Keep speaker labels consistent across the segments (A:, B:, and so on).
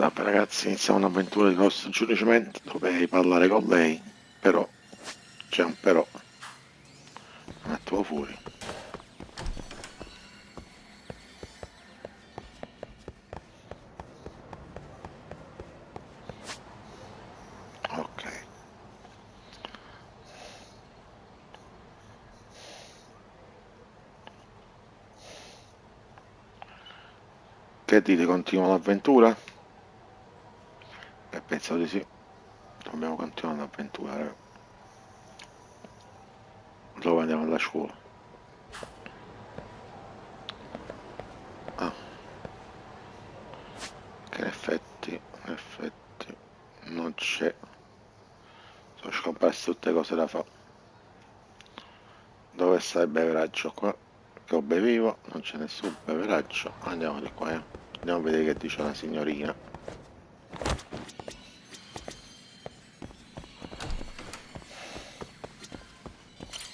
A: Vabbè ragazzi, iniziamo un'avventura di nostro giudicamento, dovrei parlare con lei, però, c'è un però, un attimo fuori. Ok. Che dite, continua l'avventura? Penso di sì, dobbiamo continuare l'avventura, raga. Dove andiamo alla scuola? Ah, che in effetti, non c'è. Sono scomparse tutte le cose da fare. Dove sta il beveraggio qua? Che ho bevivo, non c'è nessun beveraggio. Andiamo di qua, eh. Andiamo a vedere che dice la signorina.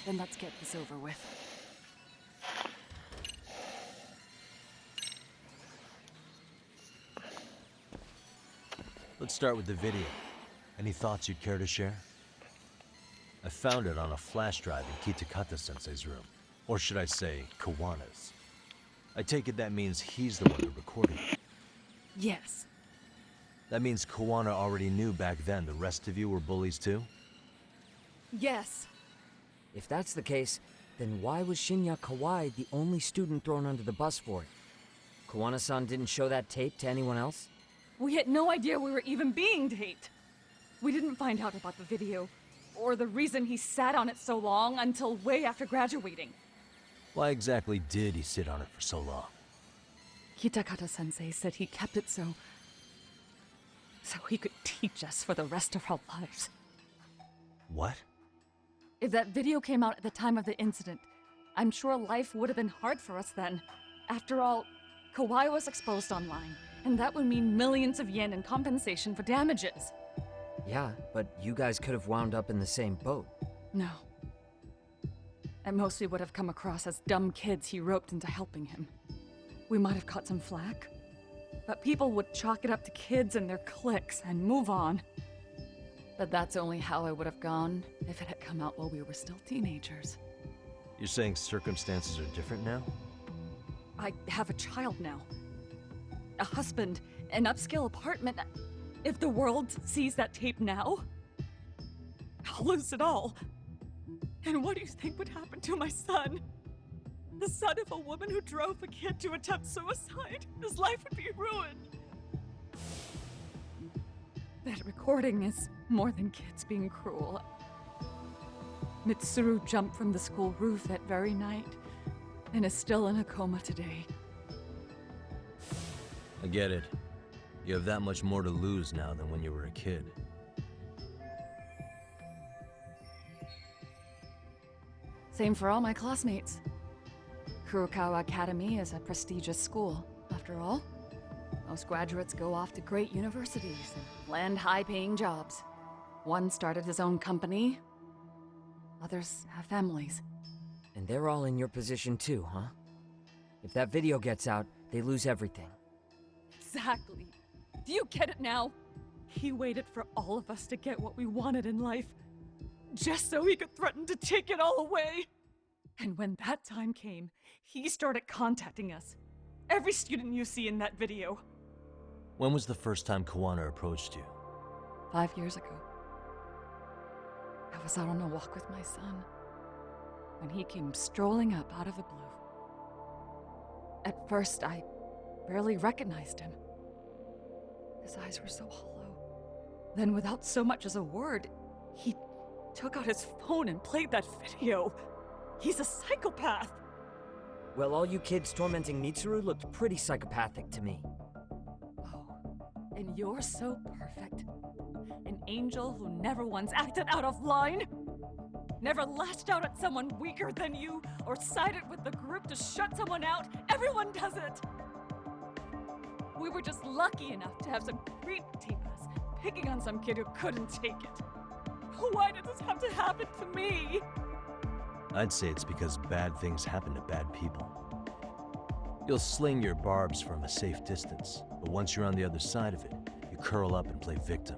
B: Then let's get this over with.
C: Let's start with the video. Any thoughts you'd care to share? I found it on a flash drive in Kitakata-sensei's room. Or should I say, Kawana's. I take it that means he's the one who recorded it.
B: Yes.
C: That means Kawana already knew back then the rest of you were bullies too?
B: Yes.
D: If that's the case, then why was Shinya Kawai the only student thrown under the bus for it? Kawana-san didn't show that tape to anyone else?
B: We had no idea we were even being taped. We didn't find out about the video, or the reason he sat on it so long until way after graduating.
C: Why exactly did he sit on it for so long?
B: Kitakata-sensei said he kept it so he could teach us for the rest of our lives.
C: What?
B: If that video came out at the time of the incident, I'm sure life would have been hard for us then. After all, Kawai was exposed online, and that would mean millions of yen in compensation for damages.
D: Yeah, but you guys could have wound up in the same boat.
B: No. At most we would have come across as dumb kids he roped into helping him. We might have caught some flack, but people would chalk it up to kids and their cliques and move on. But that's only how it would have gone if it had come out while we were still teenagers.
C: You're saying circumstances are different now?
B: I have a child now. A husband, an upscale apartment. If the world sees that tape now, I'll lose it all. And what do you think would happen to my son? The son of a woman who drove a kid to attempt suicide. His life would be ruined. That recording is more than kids being cruel. Mitsuru jumped from the school roof that very night and is still in a coma today.
C: I get it. You have that much more to lose now than when you were a kid.
B: Same for all my classmates. Kurokawa Academy is a prestigious school, after all. Most graduates go off to great universities and land high-paying jobs. One started his own company. Others have families.
D: And they're all in your position too, huh? If that video gets out, they lose everything.
B: Exactly. Do you get it now? He waited for all of us to get what we wanted in life, just so he could threaten to take it all away. And when that time came, he started contacting us. Every student you see in that video.
C: When was the first time Kawana approached you?
B: 5 years ago. I was out on a walk with my son when he came strolling up out of the blue. At first, I barely recognized him. His eyes were so hollow. Then, without so much as a word, he took out his phone and played that video. He's a psychopath!
D: Well, all you kids tormenting Mitsuru looked pretty psychopathic to me.
B: Oh, and you're so perfect. An angel who never once acted out of line. Never lashed out at someone weaker than you, or sided with the group to shut someone out. Everyone does it! We were just lucky enough to have some creep tape us, picking on some kid who couldn't take it. Why did this have to happen to me?
C: I'd say it's because bad things happen to bad people. You'll sling your barbs from a safe distance, but once you're on the other side of it, You curl up and play victim.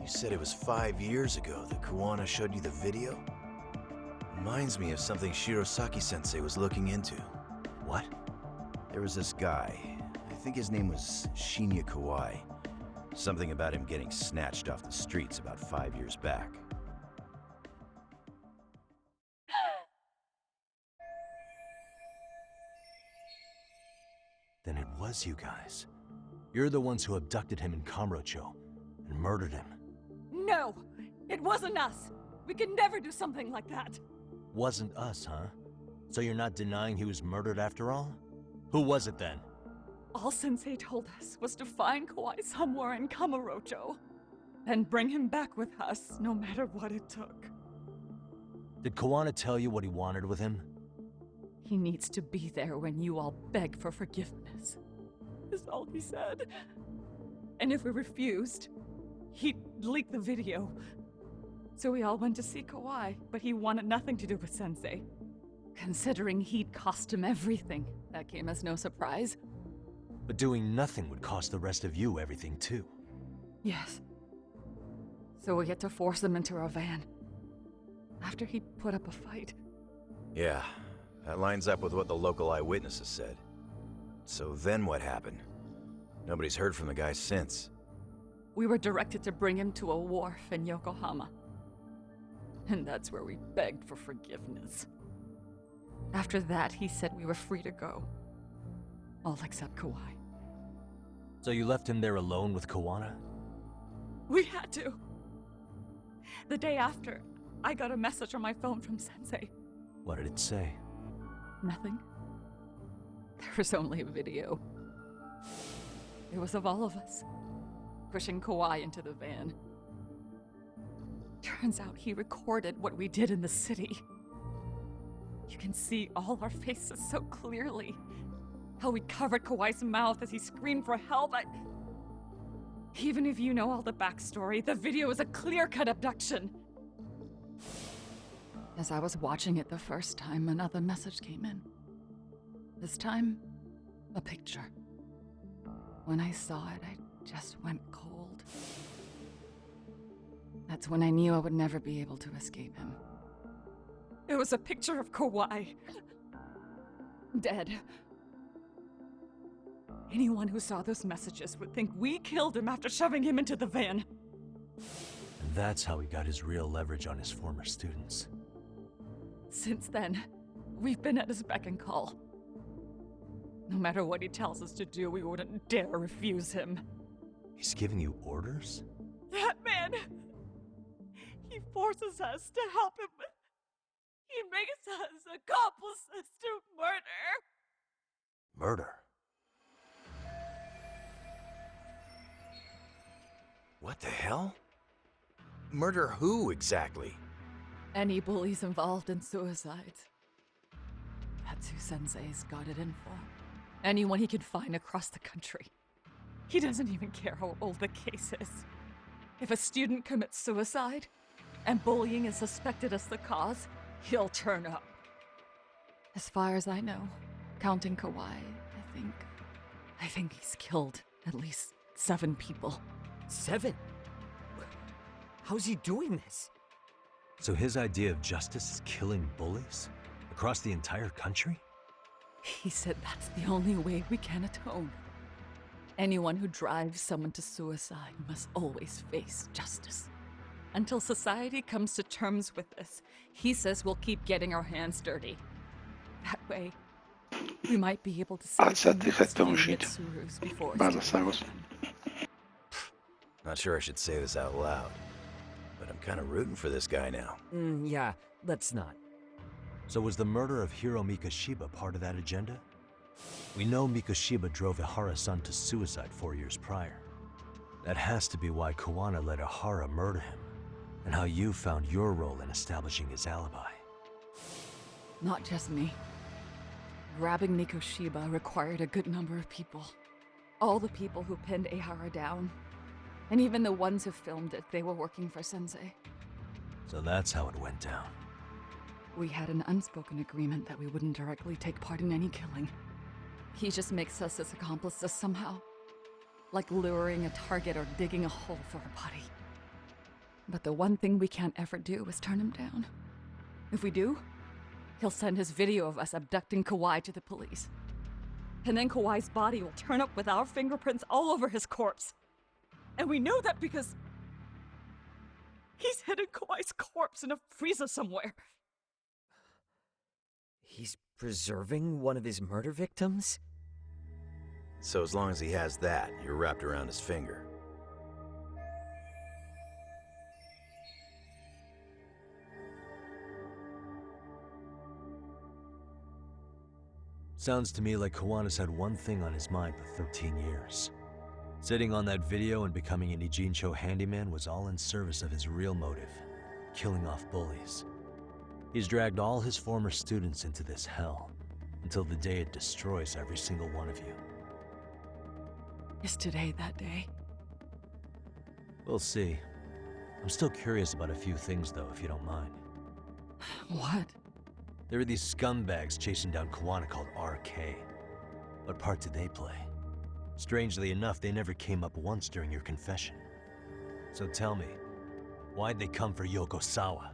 E: You said it was 5 years ago that Kuwana showed you the video? Reminds me of something Shirosaki-sensei was looking into.
C: What?
E: There was this guy. I think his name was Shinya Kawai. Something about him getting snatched off the streets about 5 years back.
C: Then it was you guys. You're the ones who abducted him in Kamurocho and murdered him.
B: No! It wasn't us! We could never do something like that!
C: Wasn't us, huh? So you're not denying he was murdered after all? Who was it then?
B: All Sensei told us was to find Kawai somewhere in Kamurocho, and bring him back with us, no matter what it took.
C: Did Kawana tell you what he wanted with him?
B: He needs to be there when you all beg for forgiveness, is all he said. And if we refused, he'd leak the video. So we all went to see Kawai, but he wanted nothing to do with Sensei. Considering he'd cost him everything, that came as no surprise.
C: But doing nothing would cost the rest of you everything too.
B: Yes. So we had to force him into our van. After he put up a fight.
E: Yeah, that lines up with what the local eyewitnesses said. So then what happened? Nobody's heard from the guy since.
B: We were directed to bring him to a wharf in Yokohama. And that's where we begged for forgiveness. After that, he said we were free to go. All except Kawai.
C: So you left him there alone with Kawana?
B: We had to. The day after, I got a message on my phone from Sensei.
C: What did it say?
B: Nothing. There was only a video. It was of all of us, pushing Kawai into the van. Turns out he recorded what we did in the city. You can see all our faces so clearly. How we covered Kawai's mouth as he screamed for help. Even if you know all the backstory, the video is a clear-cut abduction. As I was watching it the first time, another message came in. This time, a picture. When I saw it, I just went cold. That's when I knew I would never be able to escape him. It was a picture of Kawai. Dead. Anyone who saw those messages would think we killed him after shoving him into the van.
C: And that's how he got his real leverage on his former students.
B: Since then, we've been at his beck and call. No matter what he tells us to do, we wouldn't dare refuse him.
C: He's giving you orders?
B: That man! He forces us to help him. He makes us accomplices to murder.
C: Murder?
E: What the hell? Murder who, exactly?
B: Any bullies involved in suicides. That's who Sensei's got it in for. Anyone he can find across the country. He doesn't even care how old the case is. If a student commits suicide, and bullying is suspected as the cause, he'll turn up. As far as I know, counting Kawai, I think he's killed at least 7 people.
D: 7? How's he doing this?
C: So his idea of justice is killing bullies? Across the entire country?
B: He said that's the only way we can atone. Anyone who drives someone to suicide must always face justice. Until society comes to terms with this, he says we'll keep getting our hands dirty. That way, we might be able to save the next few Mitsurus before it's
A: Bella
B: too
A: sta
B: late.
A: cosa.
E: Not sure I should say this out loud, but I'm kind of rooting for this guy now.
D: Yeah, let's not.
C: So was the murder of Hiro Mikoshiba part of that agenda? We know Mikoshiba drove Ihara-san to suicide 4 years prior. That has to be why Kawana let Ihara murder him, and how you found your role in establishing his alibi.
B: Not just me. Grabbing Mikoshiba required a good number of people. All the people who pinned Ihara down. And even the ones who filmed it, they were working for Sensei.
C: So that's how it went down.
B: We had an unspoken agreement that we wouldn't directly take part in any killing. He just makes us his accomplices somehow. Like luring a target or digging a hole for a body. But the one thing we can't ever do is turn him down. If we do, he'll send his video of us abducting Kawhi to the police. And then Kawhi's body will turn up with our fingerprints all over his corpse. And we know that because he's hidden Kawhi's corpse in a freezer somewhere.
D: He's preserving one of his murder victims?
E: So as long as he has that, you're wrapped around his finger.
C: Sounds to me like Kiwanis had one thing on his mind for 13 years. Sitting on that video and becoming an Ijincho handyman was all in service of his real motive, killing off bullies. He's dragged all his former students into this hell, until the day it destroys every single one of you.
B: Is today that day?
C: We'll see. I'm still curious about a few things though, if you don't mind.
B: What?
C: There are these scumbags chasing down Kiwana called RK. What part did they play? Strangely enough, they never came up once during your confession. So tell me, why'd they come for Yokosawa?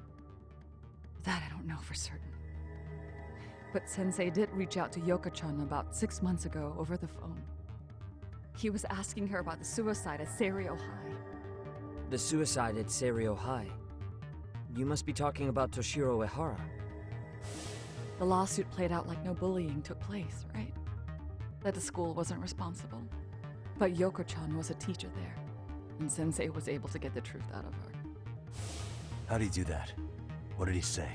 B: That I don't know for certain. But Sensei did reach out to Yoko-chan about 6 months ago over the phone. He was asking her about the suicide at Seiryo High.
D: The suicide at Seiryo High. You must be talking about Toshiro Ehara.
B: The lawsuit played out like no bullying took place, right? That the school wasn't responsible. But Yoko-chan was a teacher there, and Sensei was able to get the truth out of her.
C: How'd he do that? What did he say?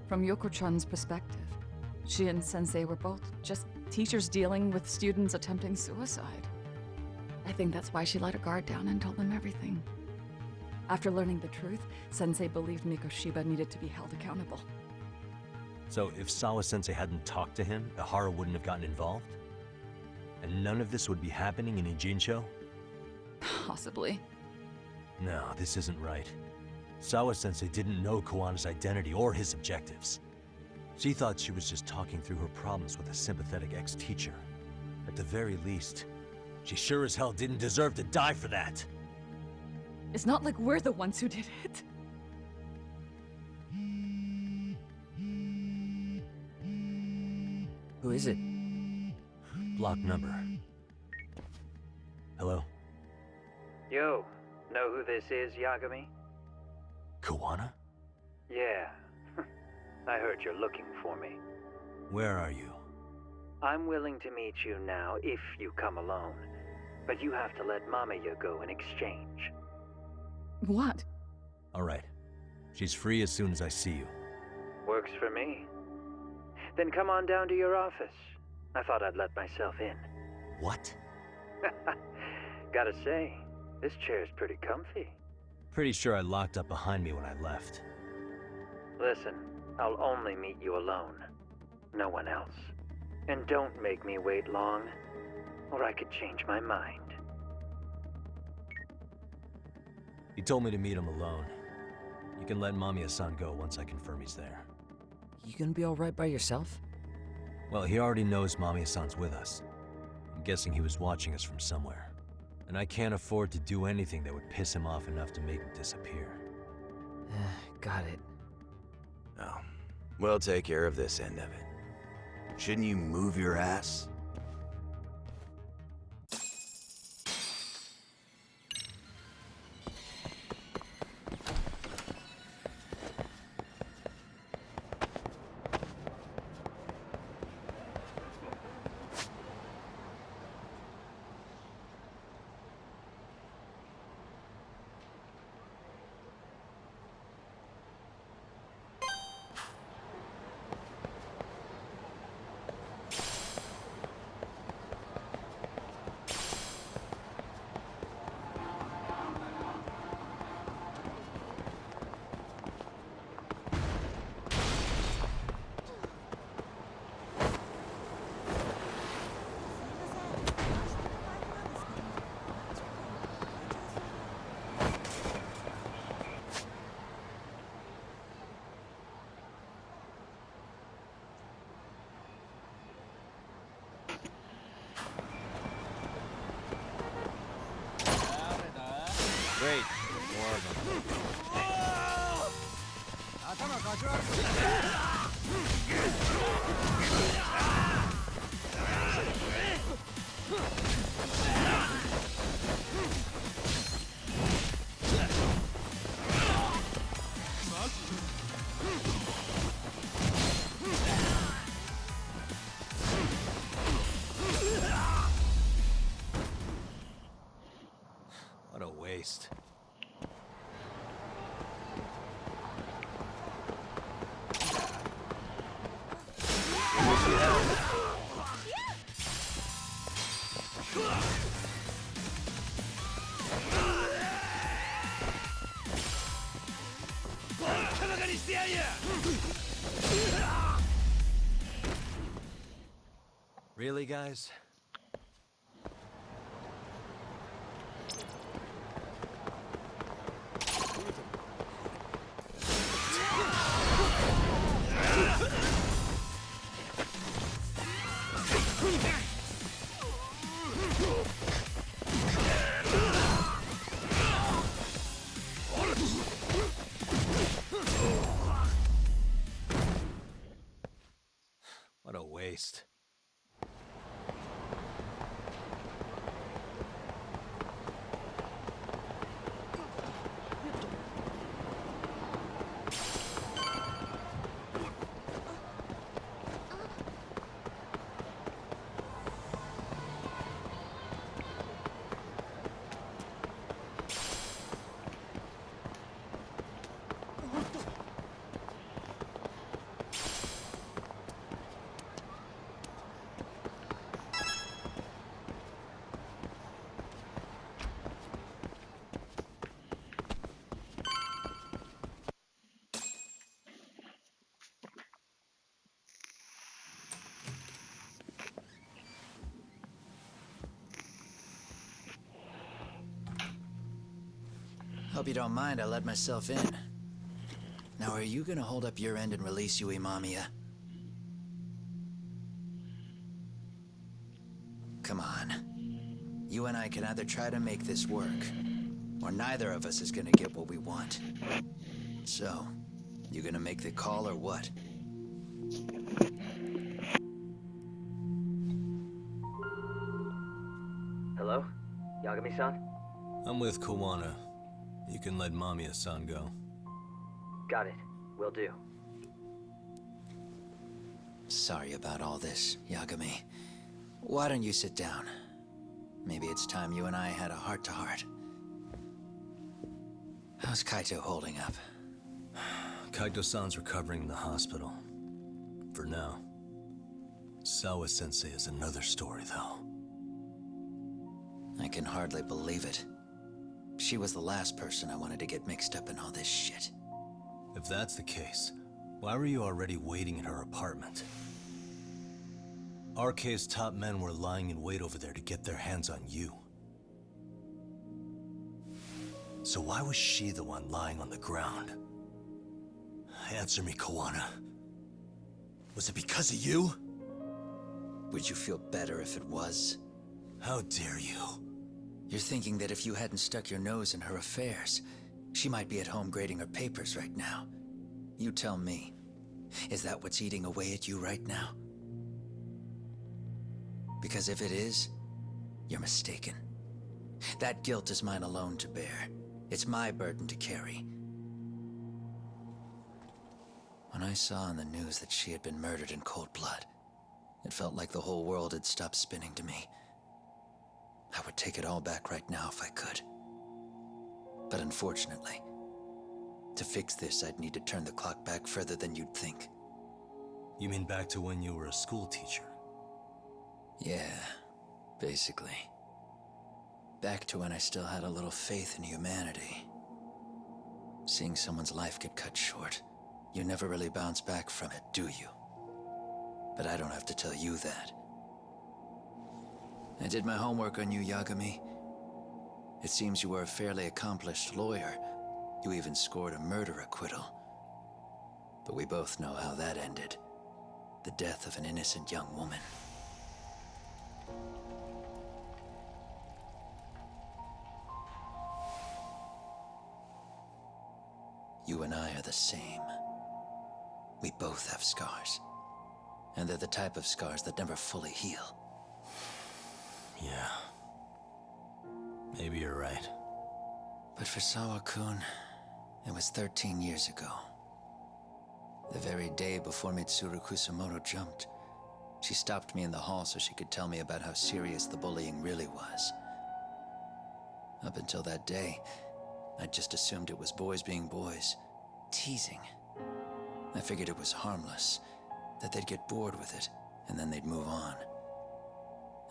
B: From Yoko-chan's perspective, she and Sensei were both just teachers dealing with students attempting suicide. I think that's why she let her guard down and told them everything. After learning the truth, Sensei believed Mikoshiba needed to be held accountable.
C: So if Sawa-sensei hadn't talked to him, Ehara wouldn't have gotten involved? And none of this would be happening in Ijincho?
B: Possibly.
C: No, this isn't right. Sawa-sensei didn't know Kiwana's identity or his objectives. She thought she was just talking through her problems with a sympathetic ex-teacher. At the very least, she sure as hell didn't deserve to die for that.
B: It's not like we're the ones who did it.
D: Who is it?
C: Block number. Hello?
F: Yo, know who this is, Yagami?
C: Kiwana?
F: Yeah. I heard you're looking for me.
C: Where are you?
F: I'm willing to meet you now if you come alone. But you have to let Mamiya go in exchange.
B: What?
C: Alright. She's free as soon as I see you.
F: Works for me. Then come on down to your office. I thought I'd let myself in.
C: What?
F: Gotta say, this chair's pretty comfy.
C: Pretty sure I locked up behind me when I left.
F: Listen, I'll only meet you alone. No one else. And don't make me wait long, or I could change my mind.
C: He told me to meet him alone. You can let Mamiya-san go once I confirm he's there.
D: You gonna be alright by yourself?
C: Well, he already knows Mamiya-san's with us. I'm guessing he was watching us from somewhere. And I can't afford to do anything that would piss him off enough to make him disappear.
D: Got it.
E: Oh, we'll take care of this end of it. Shouldn't you move your ass?
C: Great. More of them. What a waste. Really, guys? What a waste.
G: Hope you don't mind I let myself in. Now, are you gonna hold up your end and release Yui Mamiya? Come on. You and I can either try to make this work, or neither of us is gonna get what we want. So, you gonna make the call or what?
F: Hello? Yagami-san?
C: I'm with Kawana. You can let Mamiya-san go.
F: Got it. Will do.
G: Sorry about all this, Yagami. Why don't you sit down? Maybe it's time you and I had a heart-to-heart. How's Kaito holding up?
C: Kaito-san's recovering in the hospital. For now. Sawa-sensei is another story, though.
G: I can hardly believe it. She was the last person I wanted to get mixed up in all this shit.
C: If that's the case, why were you already waiting in her apartment? RK's top men were lying in wait over there to get their hands on you. So why was she the one lying on the ground? Answer me, Kawana. Was it because of you?
G: Would you feel better if it was?
C: How dare you?
G: You're thinking that if you hadn't stuck your nose in her affairs, she might be at home grading her papers right now. You tell me. Is that what's eating away at you right now? Because if it is, you're mistaken. That guilt is mine alone to bear. It's my burden to carry. When I saw on the news that she had been murdered in cold blood, it felt like the whole world had stopped spinning to me. I would take it all back right now if I could. But unfortunately, to fix this, I'd need to turn the clock back further than you'd think.
C: You mean back to when you were a school teacher?
G: Yeah, basically. Back to when I still had a little faith in humanity. Seeing someone's life get cut short, you never really bounce back from it, do you? But I don't have to tell you that. I did my homework on you, Yagami. It seems you were a fairly accomplished lawyer. You even scored a murder acquittal. But we both know how that ended. The death of an innocent young woman. You and I are the same. We both have scars. And they're the type of scars that never fully heal.
C: Yeah. Maybe you're right.
G: But for Sawa-kun, it was 13 years ago. The very day before Mitsuru Kusumoto jumped, she stopped me in the hall so she could tell me about how serious the bullying really was. Up until that day, I just assumed it was boys being boys, teasing. I figured it was harmless, that they'd get bored with it, and then they'd move on.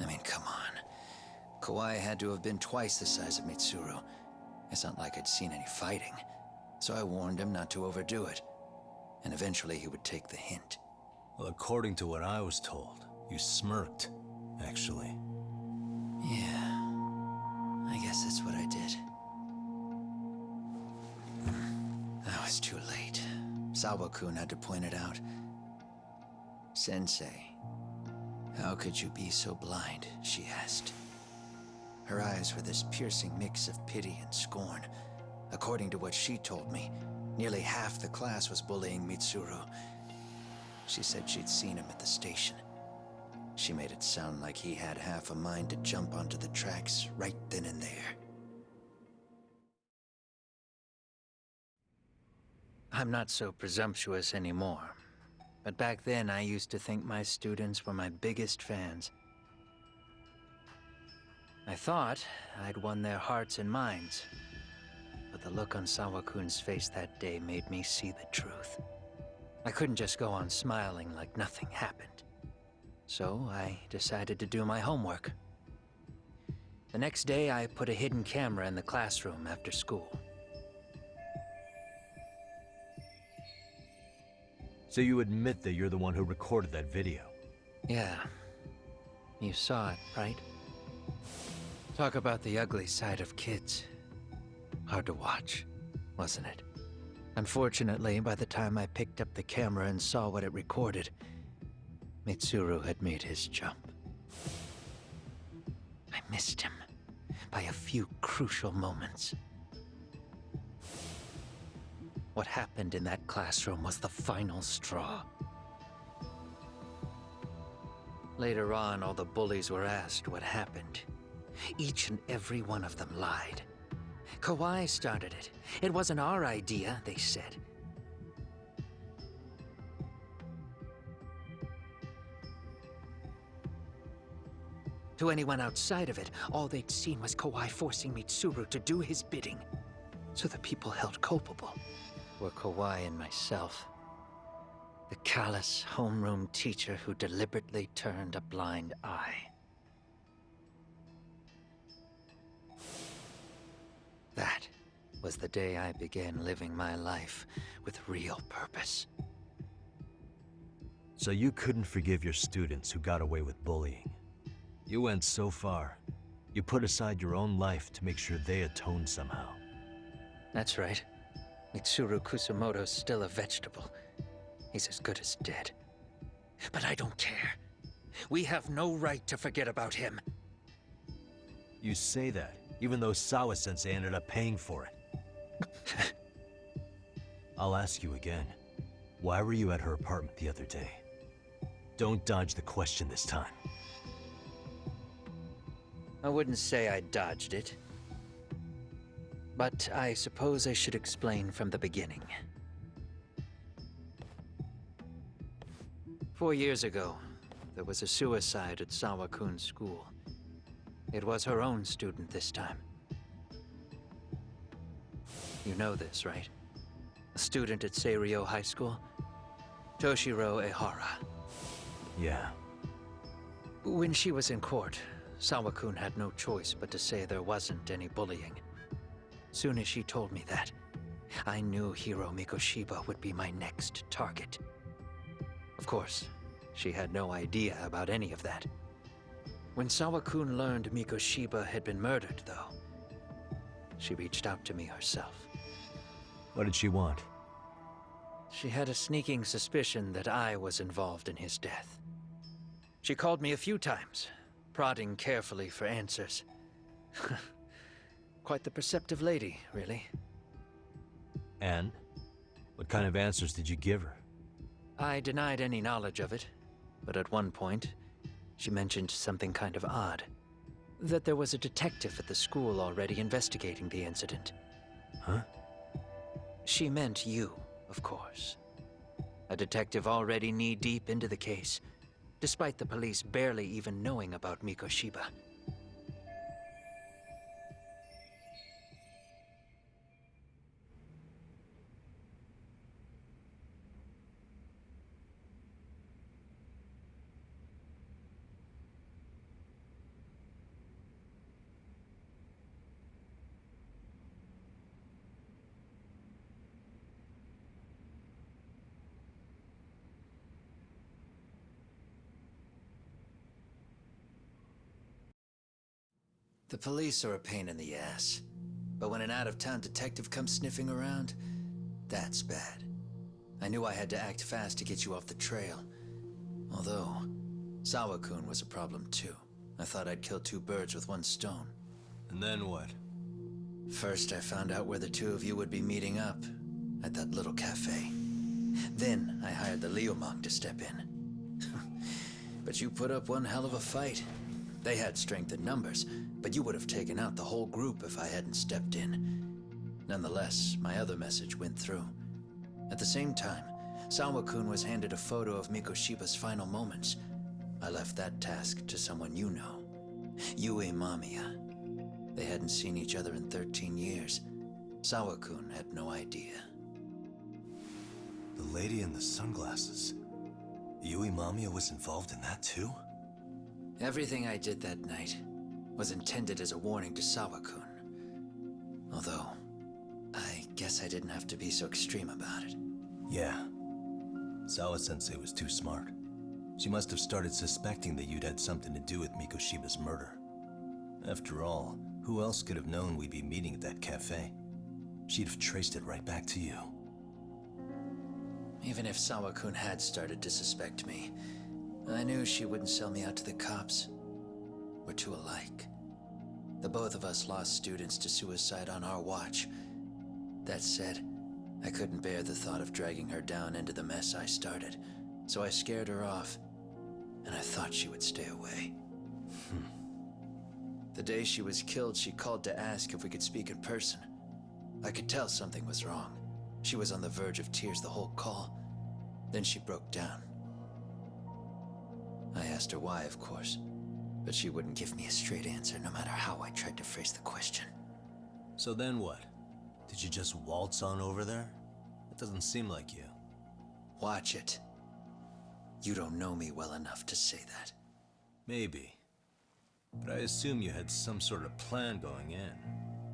G: I mean, come on. Kawai had to have been twice the size of Mitsuru. It's not like I'd seen any fighting, so I warned him not to overdo it, and eventually he would take the hint.
C: Well, according to what I was told, you smirked, actually.
G: Yeah, I guess that's what I did. I was too late. Sawa-kun had to point it out. Sensei, how could you be so blind, she asked. Her eyes were this piercing mix of pity and scorn. According to what she told me, nearly half the class was bullying Mitsuru. She said she'd seen him at the station. She made it sound like he had half a mind to jump onto the tracks right then and there. I'm not so presumptuous anymore, but back then I used to think my students were my biggest fans. I thought I'd won their hearts and minds, but the look on Sawa-kun's face that day made me see the truth. I couldn't just go on smiling like nothing happened. So I decided to do my homework. The next day, I put a hidden camera in the classroom after school.
C: So you admit that you're the one who recorded that video?
G: Yeah. You saw it, right? Talk about the ugly side of kids. Hard to watch, wasn't it? Unfortunately, by the time I picked up the camera and saw what it recorded, Mitsuru had made his jump. I missed him by a few crucial moments. What happened in that classroom was the final straw. Later on, all the bullies were asked what happened. Each and every one of them lied. Kawai started it. It wasn't our idea, they said. To anyone outside of it, all they'd seen was Kawai forcing Mitsuru to do his bidding. So the people held culpable were Kawai and myself. The callous homeroom teacher who deliberately turned a blind eye. That was the day I began living my life with real purpose.
C: So you couldn't forgive your students who got away with bullying. You went so far, you put aside your own life to make sure they atoned somehow.
G: That's right. Mitsuru Kusumoto's still a vegetable. He's as good as dead. But I don't care. We have no right to forget about him.
C: You say that, even though Sawa-sensei ended up paying for it. I'll ask you again. Why were you at her apartment the other day? Don't dodge the question this time.
G: I wouldn't say I dodged it. But I suppose I should explain from the beginning. 4 years ago, there was a suicide at Sawa-kun's school. It was her own student this time. You know this, right? A student at Seiryo High School? Toshiro Ehara.
C: Yeah.
G: When she was in court, Sawa-kun had no choice but to say there wasn't any bullying. Soon as she told me that, I knew Hiro Mikoshiba would be my next target. Of course, she had no idea about any of that. When Sawa-kun learned Mikoshiba had been murdered, though, she reached out to me herself.
C: What did she want?
G: She had a sneaking suspicion that I was involved in his death. She called me a few times, prodding carefully for answers. Quite the perceptive lady, really.
C: And? What kind of answers did you give her?
F: I denied any knowledge of it, but at one point, she mentioned something kind of odd. That there was a detective at the school already investigating the incident.
C: Huh?
F: She meant you, of course. A detective already knee-deep into the case, despite the police barely even knowing about Mikoshiba.
G: The police are a pain in the ass. But when an out-of-town detective comes sniffing around, that's bad. I knew I had to act fast to get you off the trail. Although, Sawa-kun was a problem too. I thought I'd kill two birds with one stone.
C: And then what?
G: First, I found out where the two of you would be meeting up, at that little cafe. Then, I hired the Liumang to step in. But you put up one hell of a fight. They had strength in numbers, but you would have taken out the whole group if I hadn't stepped in. Nonetheless, my other message went through. At the same time, Sawa-kun was handed a photo of Mikoshiba's final moments. I left that task to someone you know. Yue Mamiya. They hadn't seen each other in 13 years. Sawa-kun had no idea.
E: The lady in the sunglasses. Yui Mamiya was involved in that too?
G: Everything I did that night was intended as a warning to Sawa-kun. Although, I guess I didn't have to be so extreme about it.
E: Yeah. Sawa-sensei was too smart. She must have started suspecting that you'd had something to do with Mikoshiba's murder. After all, who else could have known we'd be meeting at that cafe? She'd have traced it right back to you.
G: Even if Sawa-kun had started to suspect me, I knew she wouldn't sell me out to the cops. We're too alike. The both of us lost students to suicide on our watch. That said, I couldn't bear the thought of dragging her down into the mess I started, so I scared her off, and I thought she would stay away. The day she was killed, she called to ask if we could speak in person. I could tell something was wrong. She was on the verge of tears the whole call. Then she broke down. I asked her why, of course, but she wouldn't give me a straight answer no matter how I tried to phrase the question.
C: So then what? Did you just waltz on over there? That doesn't seem like you.
G: Watch it. You don't know me well enough to say that.
C: Maybe. But I assume you had some sort of plan going in.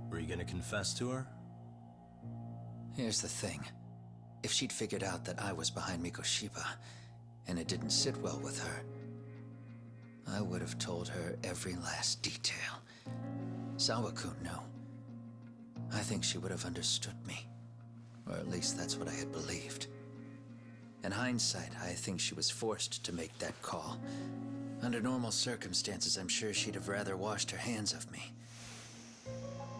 C: Were you gonna confess to her?
G: Here's the thing. If she'd figured out that I was behind Mikoshiba, and it didn't sit well with her, I would have told her every last detail. Sawa-kun, no. I think she would have understood me. Or at least that's what I had believed. In hindsight, I think she was forced to make that call. Under normal circumstances, I'm sure she'd have rather washed her hands of me.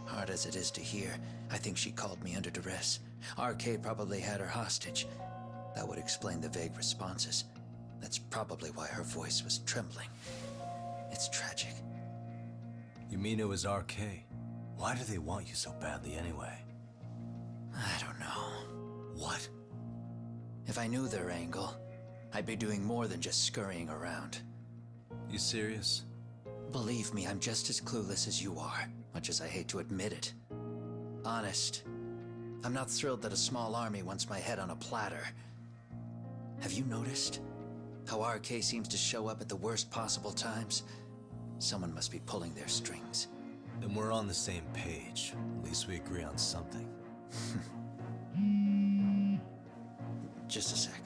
G: Hard as it is to hear, I think she called me under duress. RK probably had her hostage. That would explain the vague responses. That's probably why her voice was trembling. It's tragic.
C: You mean it was RK? Why do they want you so badly anyway?
G: I don't know.
C: What?
G: If I knew their angle, I'd be doing more than just scurrying around.
C: You serious?
G: Believe me, I'm just as clueless as you are, much as I hate to admit it. Honest, I'm not thrilled that a small army wants my head on a platter. Have you noticed how RK seems to show up at the worst possible times? Someone must be pulling their strings.
C: Then we're on the same page. At least we agree on something.
G: Just a sec.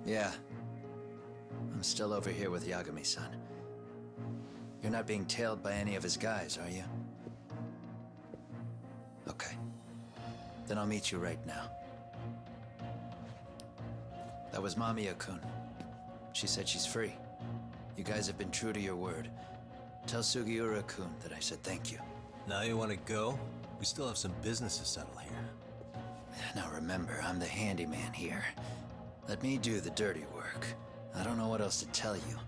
G: Yeah. I'm still over here with Yagami-san. You're not being tailed by any of his guys, are you? Okay. Then I'll meet you right now. That was Mamiya-kun. She said she's free. You guys have been true to your word. Tell Sugiura-kun that I said thank you.
C: Now you want to go? We still have some business to settle here.
G: Now remember, I'm the handyman here. Let me do the dirty work. I don't know what else to tell you.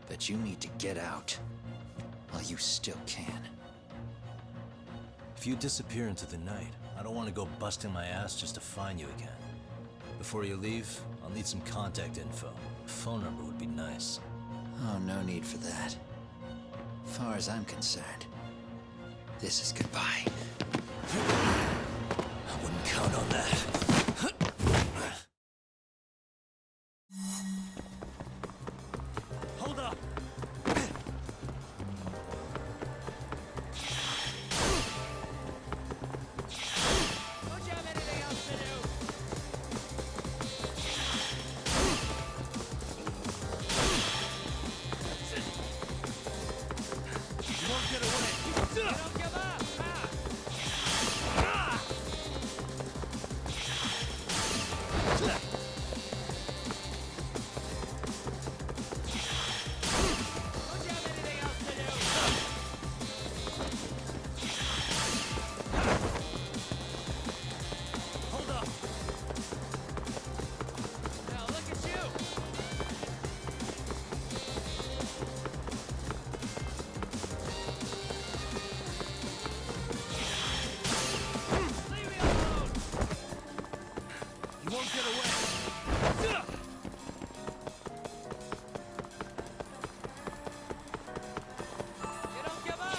G: But you need to get out. While you still can.
E: If you disappear into the night, I don't want to go busting my ass just to find you again. Before you leave, I'll need some contact info. A phone number would be nice.
G: Oh, no need for that. As far as I'm concerned, this is goodbye.
E: I wouldn't count on that.
C: Hold up!
D: Don't you have anything else to do?
C: You won't get away!
D: Don't give up! Don't you have anything else to do?
C: Hold up!
D: Now look at you! Leave me alone!
C: You won't get away!
D: You don't give up!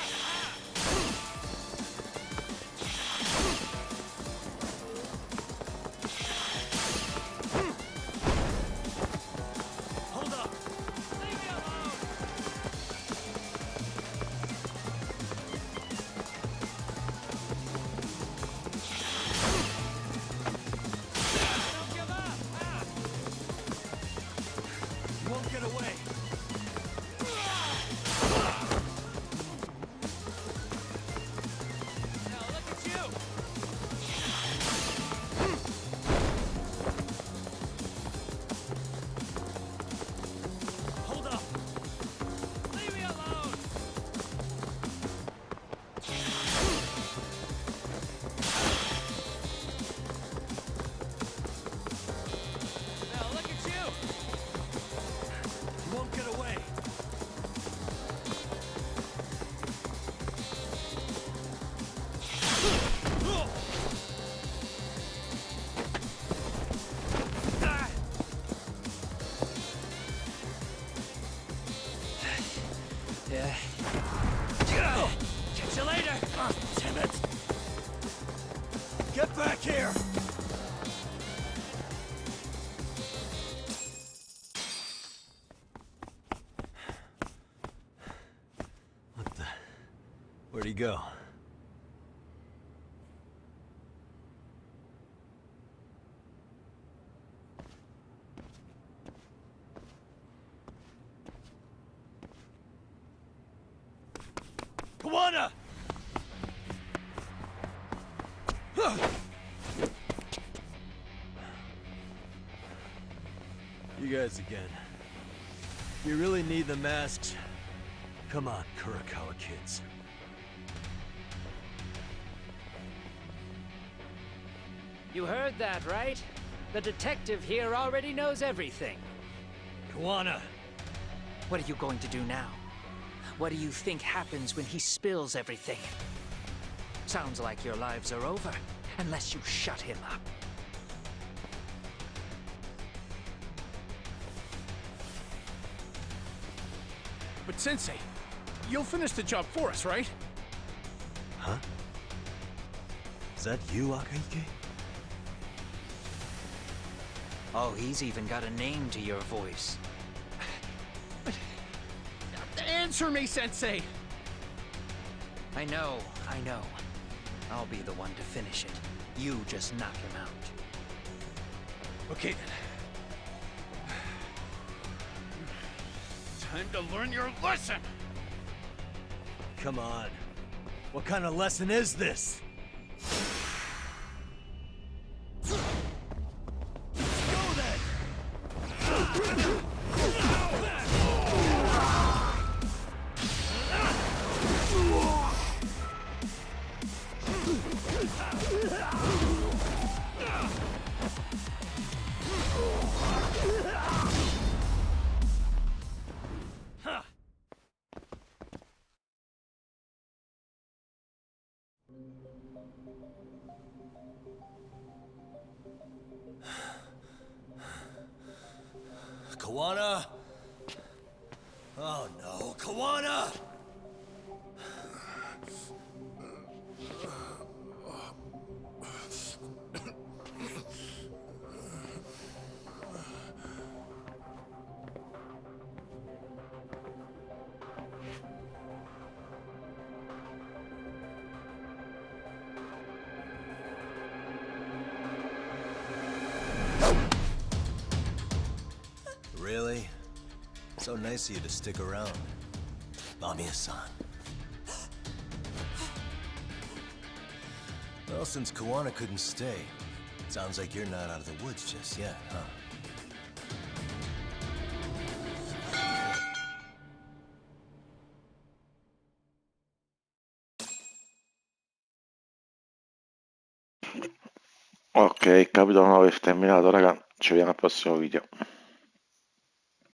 C: Hold up!
D: Leave me alone! Don't give up!
C: You won't get away!
D: Now look at you!
C: Hold up!
D: Leave me alone! Now look at you!
C: You won't get away!
F: Yeah.
C: Catch you later! Damn it! Get back here! What the... Where'd he go? Kawana! You guys again. You really need the masks? Come on, Kurakawa kids.
F: You heard that, right? The detective here already knows everything.
C: Kawana!
F: What are you going to do now? What do you think happens when he spills everything? Sounds like your lives are over, unless you shut him up.
H: But Sensei, you'll finish the job for us, right?
C: Huh? Is that you, Akahike?
F: Oh, he's even got a name to your voice.
H: Answer me, Sensei!
F: I know. I'll be the one to finish it. You just knock him out.
H: Okay then. Time to learn your lesson!
C: Come on. What kind of lesson is this? Go then!
E: Kawana? Oh no, Kawana! Really? So nice of you to stick around. Mamiya-san. Well, since Kawana couldn't stay, sounds like you're not out of the woods just yet, huh?
A: Ok, capitolo 9 è terminato, raga. Ci vediamo al prossimo video.